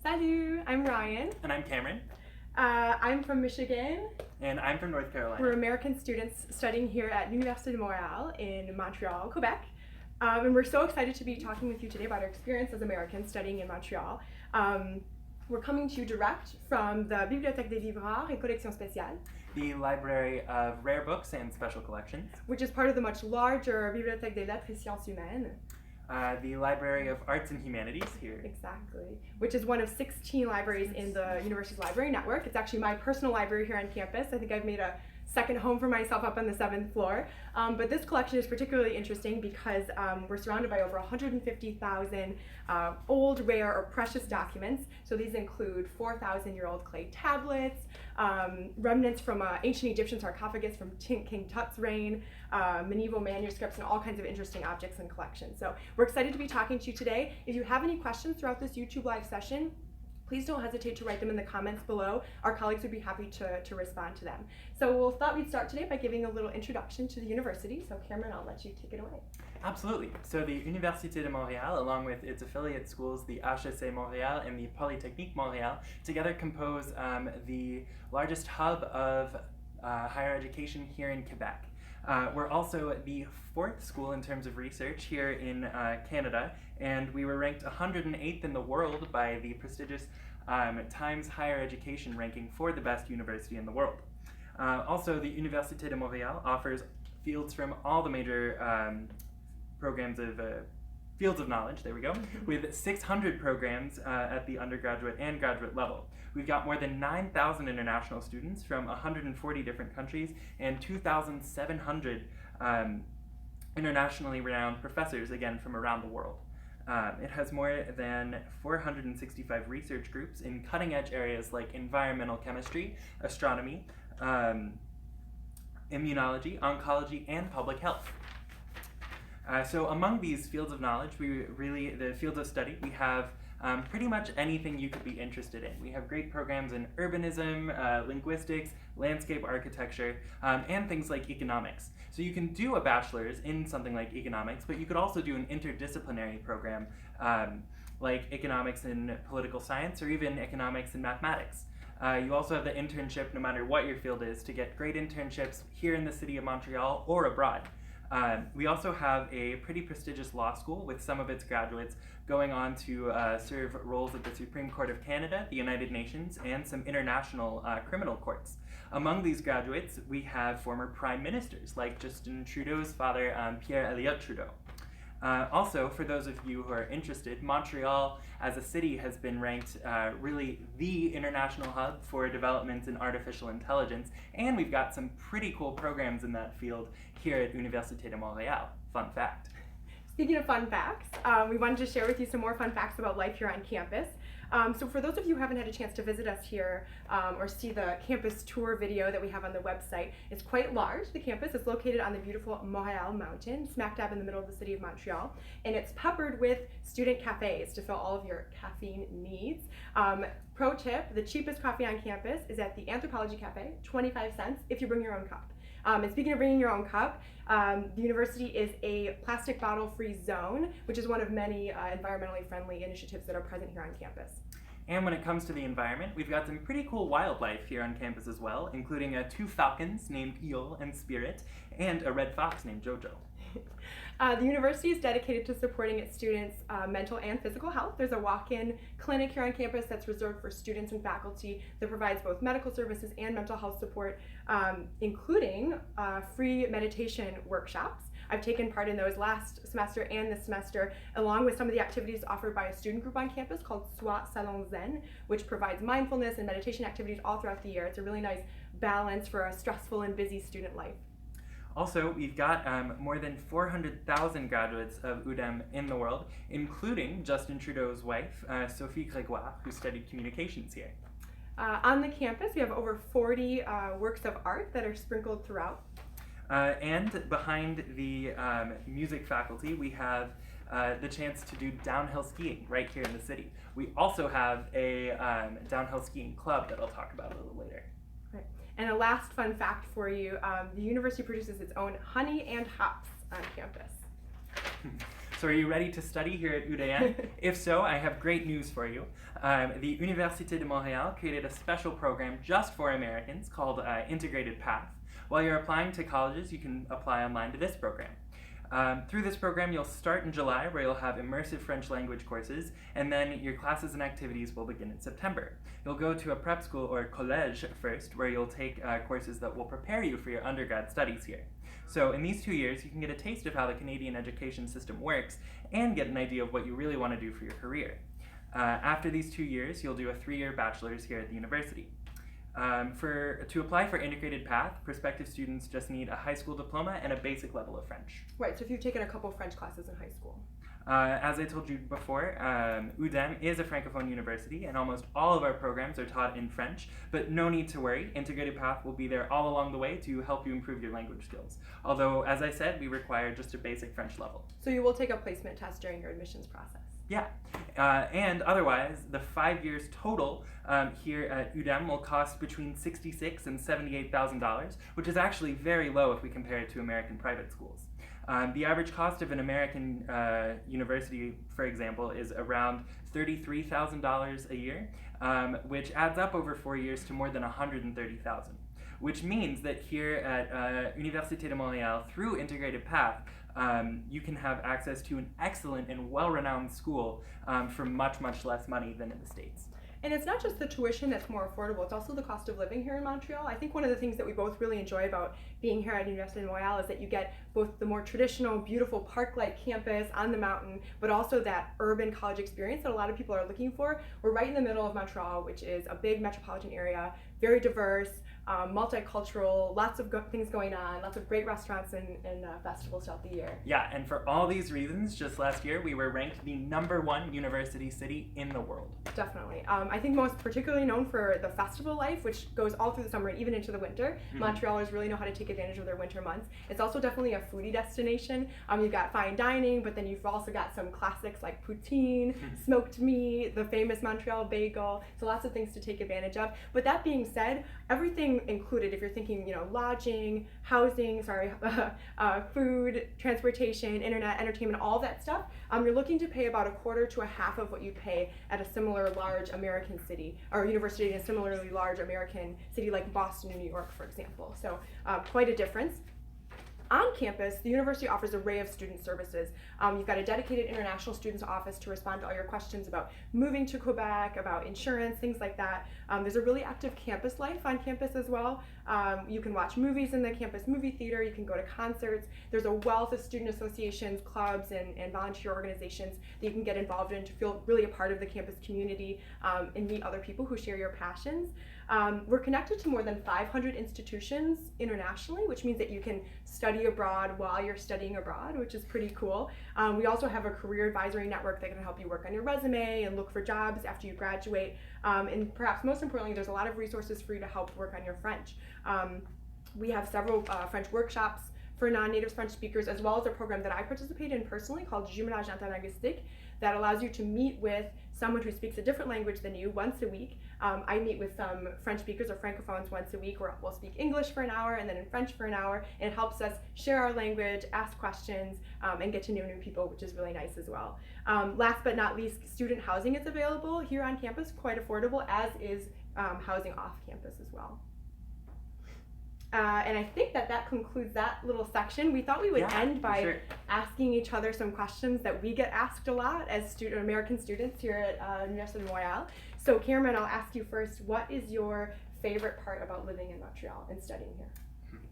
Salut, I'm Ryan. And I'm Cameron. I'm from Michigan. And I'm from North Carolina. We're American students studying here at Université de Montréal in Montreal, Quebec. And we're so excited to be talking with you today about our experience as Americans studying in Montreal. We're coming to you direct from the Bibliothèque des Livres Rares et Collections Spéciales, the Library of Rare Books and Special Collections, which is part of the much larger Bibliothèque des Lettres et Sciences Humaines. The Library of Arts and Humanities here. Exactly, which is one of 16 libraries in the university's library network. It's actually my personal library here on campus. I think I've made a second home for myself up on the 7th floor. But this collection is particularly interesting because we're surrounded by over 150,000 old, rare, or precious documents. So these include 4,000-year-old clay tablets, remnants from an ancient Egyptian sarcophagus from King Tut's reign, medieval manuscripts, and all kinds of interesting objects in collections. So we're excited to be talking to you today. If you have any questions throughout this YouTube live session, please don't hesitate to write them in the comments below. Our colleagues would be happy to respond to them. So we thought we'd start today by giving a little introduction to the university. So Cameron, I'll let you take it away. Absolutely. So the Université de Montréal, along with its affiliate schools, the HEC Montréal and the Polytechnique Montréal, together compose the largest hub of higher education here in Quebec. We're also the 4th school in terms of research here in Canada, and we were ranked 108th in the world by the prestigious Times Higher Education ranking for the best university in the world. Also, the Université de Montréal offers fields from all the major programs of fields of knowledge, there we go, with 600 programs at the undergraduate and graduate level. We've got more than 9,000 international students from 140 different countries and 2,700 internationally renowned professors, again, from around the world. It has more than 465 research groups in cutting-edge areas like environmental chemistry, astronomy, immunology, oncology, and public health. So among these fields of knowledge, the fields of study, we have pretty much anything you could be interested in. We have great programs in urbanism, linguistics, landscape architecture, and things like economics. So you can do a bachelor's in something like economics, but you could also do an interdisciplinary program like economics and political science, or even economics and mathematics. You also have the internship, no matter what your field is, to get great internships here in the city of Montreal or abroad. We also have a pretty prestigious law school with some of its graduates going on to serve roles at the Supreme Court of Canada, the United Nations, and some international criminal courts. Among these graduates, we have former prime ministers like Justin Trudeau's father, Pierre Elliott Trudeau. Also, for those of you who are interested, Montreal as a city has been ranked really the international hub for developments in artificial intelligence, and we've got some pretty cool programs in that field here at Université de Montréal. Fun fact. Speaking of fun facts, we wanted to share with you some more fun facts about life here on campus. So for those of you who haven't had a chance to visit us here or see the campus tour video that we have on the website, it's quite large, the campus. It's located on the beautiful Montréal Mountain, smack dab in the middle of the city of Montreal, and it's peppered with student cafes to fill all of your caffeine needs. Pro tip, the cheapest coffee on campus is at the Anthropology Cafe, 25 cents if you bring your own cup. And speaking of bringing your own cup, the university is a plastic bottle-free zone, which is one of many environmentally friendly initiatives that are present here on campus. And when it comes to the environment, we've got some pretty cool wildlife here on campus as well, including 2 falcons named Eel and Spirit, and a red fox named Jojo. The university is dedicated to supporting its students' mental and physical health. There's a walk-in clinic here on campus that's reserved for students and faculty that provides both medical services and mental health support, including free meditation workshops. I've taken part in those last semester and this semester, along with some of the activities offered by a student group on campus called Soit Salon Zen, which provides mindfulness and meditation activities all throughout the year. It's a really nice balance for a stressful and busy student life. Also, we've got more than 400,000 graduates of UdeM in the world, including Justin Trudeau's wife, Sophie Grégoire, who studied communications here. On the campus, we have over 40 works of art that are sprinkled throughout. And behind the music faculty, we have the chance to do downhill skiing right here in the city. We also have a downhill skiing club that I'll talk about a little later. Right. And a last fun fact for you, the university produces its own honey and hops on campus. So are you ready to study here at UdeM? If so, I have great news for you. The Université de Montréal created a special program just for Americans called Integrated Path. While you're applying to colleges, you can apply online to this program. Through this program, you'll start in July, where you'll have immersive French language courses, and then your classes and activities will begin in September. You'll go to a prep school or collège first, where you'll take courses that will prepare you for your undergrad studies here. So in these 2 years, you can get a taste of how the Canadian education system works and get an idea of what you really want to do for your career. After these 2 years, you'll do a 3-year bachelor's here at the university. To apply for Integrated Path, prospective students just need a high school diploma and a basic level of French. Right, so if you've taken a couple French classes in high school. As I told you before, UdeM is a Francophone university, and almost all of our programs are taught in French, but no need to worry. Integrated Path will be there all along the way to help you improve your language skills. Although, as I said, we require just a basic French level. So you will take a placement test during your admissions process. Yeah, and otherwise, the 5 years total here at UdeM will cost between $66,000 and $78,000, which is actually very low if we compare it to American private schools. The average cost of an American university, for example, is around $33,000 a year, which adds up over 4 years to more than $130,000. Which means that here at Université de Montréal, through Integrated Path, you can have access to an excellent and well-renowned school for much, much less money than in the States. And it's not just the tuition that's more affordable, it's also the cost of living here in Montreal. I think one of the things that we both really enjoy about being here at Université de Montréal is that you get both the more traditional, beautiful park-like campus on the mountain, but also that urban college experience that a lot of people are looking for. We're right in the middle of Montreal, which is a big metropolitan area, very diverse, multicultural, lots of things going on, lots of great restaurants and festivals throughout the year. Yeah, and for all these reasons, just last year we were ranked the #1 university city in the world. Definitely. I think most particularly known for the festival life, which goes all through the summer and even into the winter. Mm-hmm. Montrealers really know how to take advantage of their winter months. It's also definitely a foodie destination. You've got fine dining, but then you've also got some classics like poutine, smoked meat, the famous Montreal bagel, so lots of things to take advantage of. But that being said, everything included, if you're thinking, lodging, housing, food, transportation, internet, entertainment, all that stuff, you're looking to pay about a quarter to a half of what you pay at a similar large American city, or university in a similarly large American city like Boston or New York, for example. So quite a difference. On campus, the university offers an array of student services. You've got a dedicated international students office to respond to all your questions about moving to Quebec, about insurance, things like that. There's a really active campus life on campus as well. You can watch movies in the campus movie theater, you can go to concerts. There's a wealth of student associations, clubs, and volunteer organizations that you can get involved in to feel really a part of the campus community and meet other people who share your passions. We're connected to more than 500 institutions internationally, which means that you can study abroad while you're studying abroad, which is pretty cool. We also have a career advisory network that can help you work on your resume and look for jobs after you graduate. And perhaps most importantly, there's a lot of resources for you to help work on your French. We have several French workshops for non-native French speakers, as well as a program that I participate in personally called Jumelage Interlinguistique that allows you to meet with someone who speaks a different language than you once a week. I meet with some French speakers or francophones once a week where we'll speak English for an hour and then in French for an hour, and it helps us share our language, ask questions, and get to know new people, which is really nice as well. Last but not least, student housing is available here on campus, quite affordable, as is housing off campus as well. And I think that concludes that little section. We thought we would end by asking each other some questions that we get asked a lot as American students here at Université de Montréal. So Cameron, I'll ask you first, what is your favorite part about living in Montreal and studying here?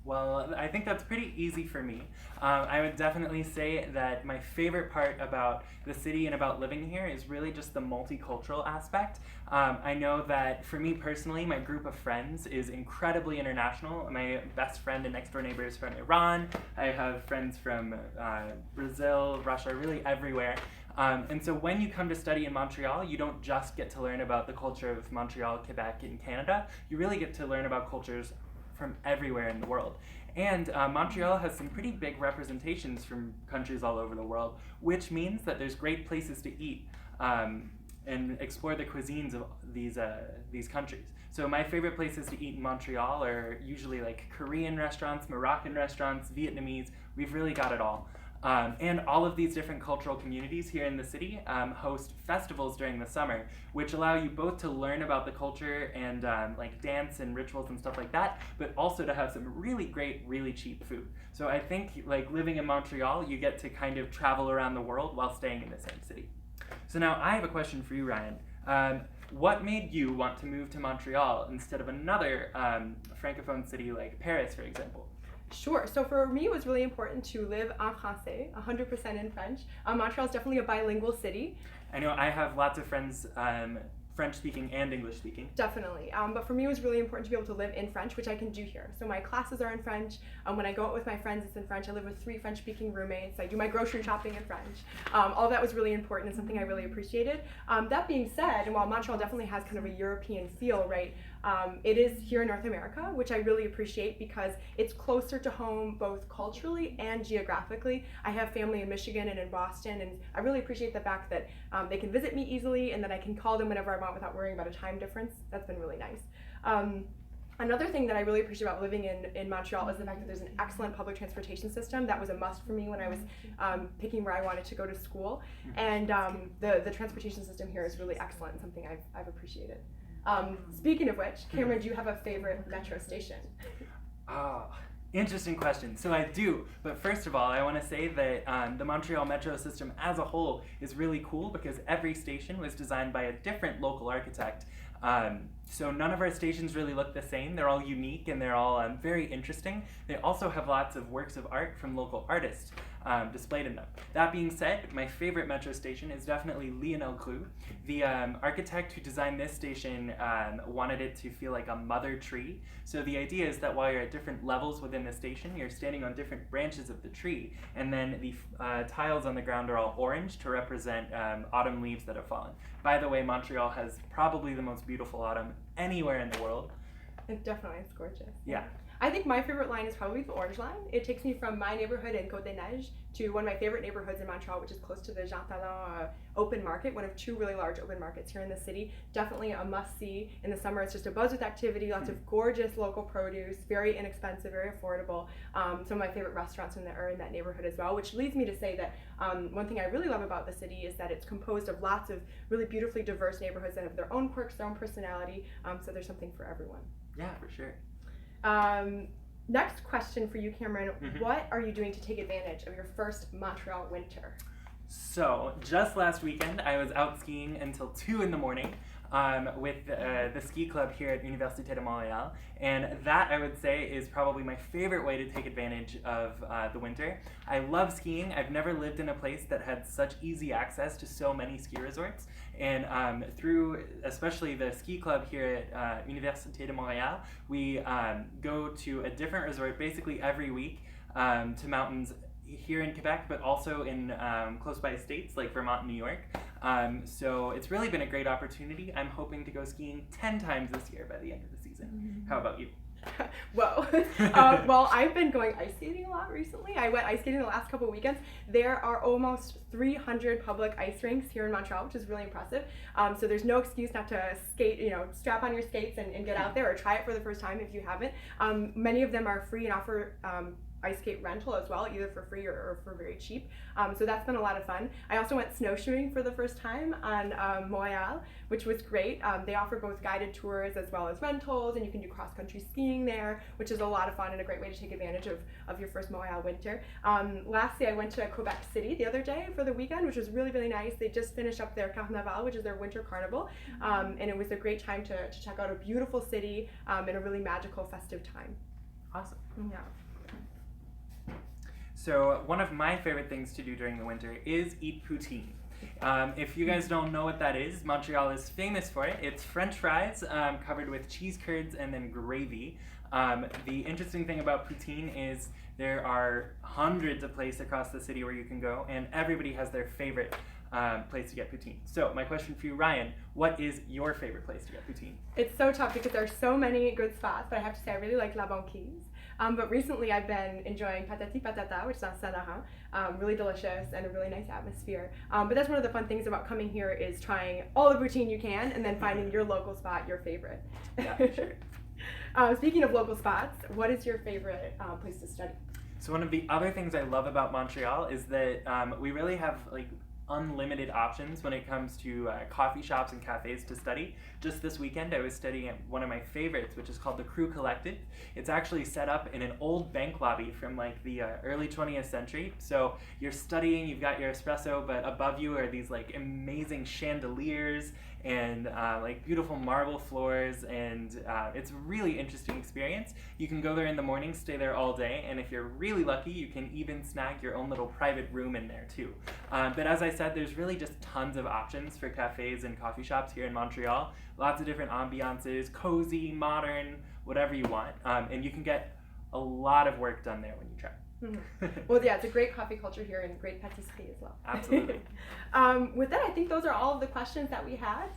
Well, I think that's pretty easy for me. I would definitely say that my favorite part about the city and about living here is really just the multicultural aspect. I know that for me personally, my group of friends is incredibly international. My best friend and next door neighbor is from Iran. I have friends from Brazil, Russia, really everywhere. And so when you come to study in Montreal, you don't just get to learn about the culture of Montreal, Quebec, and Canada. You really get to learn about cultures from everywhere in the world. And Montreal has some pretty big representations from countries all over the world, which means that there's great places to eat and explore the cuisines of these countries. So my favorite places to eat in Montreal are usually like Korean restaurants, Moroccan restaurants, Vietnamese. We've really got it all. And all of these different cultural communities here in the city host festivals during the summer, which allow you both to learn about the culture and like dance and rituals and stuff like that, but also to have some really great, really cheap food. So I think like living in Montreal, you get to kind of travel around the world while staying in the same city. So now I have a question for you, Ryan. What made you want to move to Montreal instead of another francophone city like Paris, for example? Sure. So for me, it was really important to live en français, 100% in French. Montreal is definitely a bilingual city. I know I have lots of friends French-speaking and English-speaking. Definitely. But for me, it was really important to be able to live in French, which I can do here. So my classes are in French. When I go out with my friends, it's in French. I live with 3 French-speaking roommates. I do my grocery shopping in French. All that was really important and something I really appreciated. That being said, and while Montreal definitely has kind of a European feel, right, it is here in North America, which I really appreciate because it's closer to home both culturally and geographically. I have family in Michigan and in Boston, and I really appreciate the fact that they can visit me easily and that I can call them whenever I want without worrying about a time difference. That's been really nice. Another thing that I really appreciate about living in Montreal is the fact that there's an excellent public transportation system. That was a must for me when I was picking where I wanted to go to school. And the transportation system here is really excellent and something I've appreciated. Speaking of which, Cameron, do you have a favorite metro station? Interesting question. So I do, but first of all, I want to say that the Montreal metro system as a whole is really cool because every station was designed by a different local architect. So none of our stations really look the same. They're all unique and they're all very interesting. They also have lots of works of art from local artists displayed in them. That being said, my favorite metro station is definitely Lionel Groulx. The architect who designed this station wanted it to feel like a mother tree. So the idea is that while you're at different levels within the station, you're standing on different branches of the tree, and then the tiles on the ground are all orange to represent autumn leaves that have fallen. By the way, Montreal has probably the most beautiful autumn anywhere in the world. It's gorgeous. Yeah. I think my favorite line is probably the Orange Line. It takes me from my neighborhood in Côte-des-Neiges to one of my favorite neighborhoods in Montreal, which is close to the Jean Talon open market, one of 2 really large open markets here in the city. Definitely a must-see. In the summer, it's just a buzz with activity, lots of gorgeous local produce, very inexpensive, very affordable. Some of my favorite restaurants are in that neighborhood as well, which leads me to say that one thing I really love about the city is that it's composed of lots of really beautifully diverse neighborhoods that have their own quirks, their own personality, so there's something for everyone. Yeah, for sure. Next question for you, Cameron. What are you doing to take advantage of your first Montreal winter? So, just last weekend, I was out skiing until 2 in the morning with the ski club here at Université de Montréal. And that, I would say, is probably my favorite way to take advantage of the winter. I love skiing. I've never lived in a place that had such easy access to so many ski resorts. And through especially the ski club here at Université de Montréal, we go to a different resort basically every week to mountains here in Quebec, but also in close by states like Vermont and New York. So it's really been a great opportunity. I'm hoping to go skiing 10 times this year by the end of the season. How about you? Whoa. Well, I've been going ice skating a lot recently. I went ice skating the last couple of weekends. There are almost 300 public ice rinks here in Montreal, which is really impressive. So there's no excuse not to skate, strap on your skates and get out there or try it for the first time if you haven't. Many of them are free and offer ice skate rental as well, either for free or for very cheap. So that's been a lot of fun. I also went snowshoeing for the first time on Montréal, which was great. They offer both guided tours as well as rentals, and you can do cross-country skiing there, which is a lot of fun and a great way to take advantage of your first Montréal winter. Lastly, I went to Quebec City the other day for the weekend, which was really, really nice. They just finished up their Carnaval, which is their winter carnival, and it was a great time to check out a beautiful city and a really magical, festive time. Awesome. Yeah. So one of my favorite things to do during the winter is eat poutine. If you guys don't know what that is, Montreal is famous for it. It's French fries covered with cheese curds and then gravy. The interesting thing about poutine is there are hundreds of places across the city where you can go, and everybody has their favorite place to get poutine. So my question for you, Ryan, what is your favorite place to get poutine? It's so tough because there are so many good spots, but I have to say I really like La Banquise. But recently I've been enjoying Patati Patata, which is on Saint Laurent. Really delicious and a really nice atmosphere. But that's one of the fun things about coming here is trying all the poutine you can and then finding your local spot, your favorite. Yeah, for sure. Speaking of local spots, what is your favorite place to study? So one of the other things I love about Montreal is that we really have like unlimited options when it comes to coffee shops and cafes to study. Just this weekend I was studying at one of my favorites, which is called the Crew Collective. It's actually set up in an old bank lobby from like the early 20th century. So you're studying, you've got your espresso, but above you are these like amazing chandeliers and like beautiful marble floors, and it's a really interesting experience. You can go there in the morning, stay there all day, and if you're really lucky, you can even snag your own little private room in there too. But as I said, there's really just tons of options for cafes and coffee shops here in Montreal. Lots of different ambiances, cozy, modern, whatever you want, and you can get a lot of work done there when you try. Well, yeah, it's a great coffee culture here and great pâtisserie as well. Absolutely. With that, I think those are all of the questions that we had.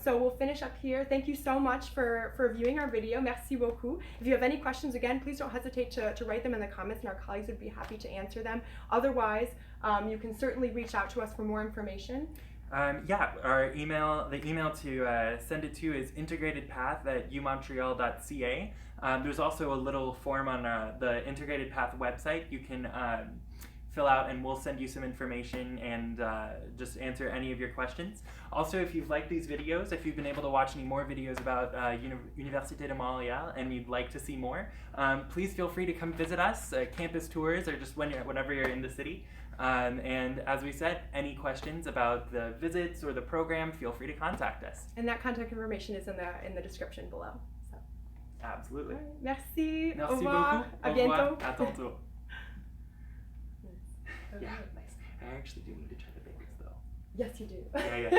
So we'll finish up here. Thank you so much for viewing our video. Merci beaucoup. If you have any questions, again, please don't hesitate to write them in the comments, and our colleagues would be happy to answer them. Otherwise, you can certainly reach out to us for more information. Yeah, the email to send it to is integratedpath@umontreal.ca. There's also a little form on the Integrated Path website you can fill out, and we'll send you some information and just answer any of your questions. Also, if you've liked these videos, if you've been able to watch any more videos about Université de Montréal and you'd like to see more, please feel free to come visit us, campus tours, or just whenever you're in the city. And as we said, any questions about the visits or the program, feel free to contact us. And that contact information is in the description below. So. Absolutely. Merci. Merci Au revoir. beaucoup. À Au bientôt. revoir. À tantôt. Okay, Yeah. nice. I actually do need to try the bagels though. Yes, you do. Yeah.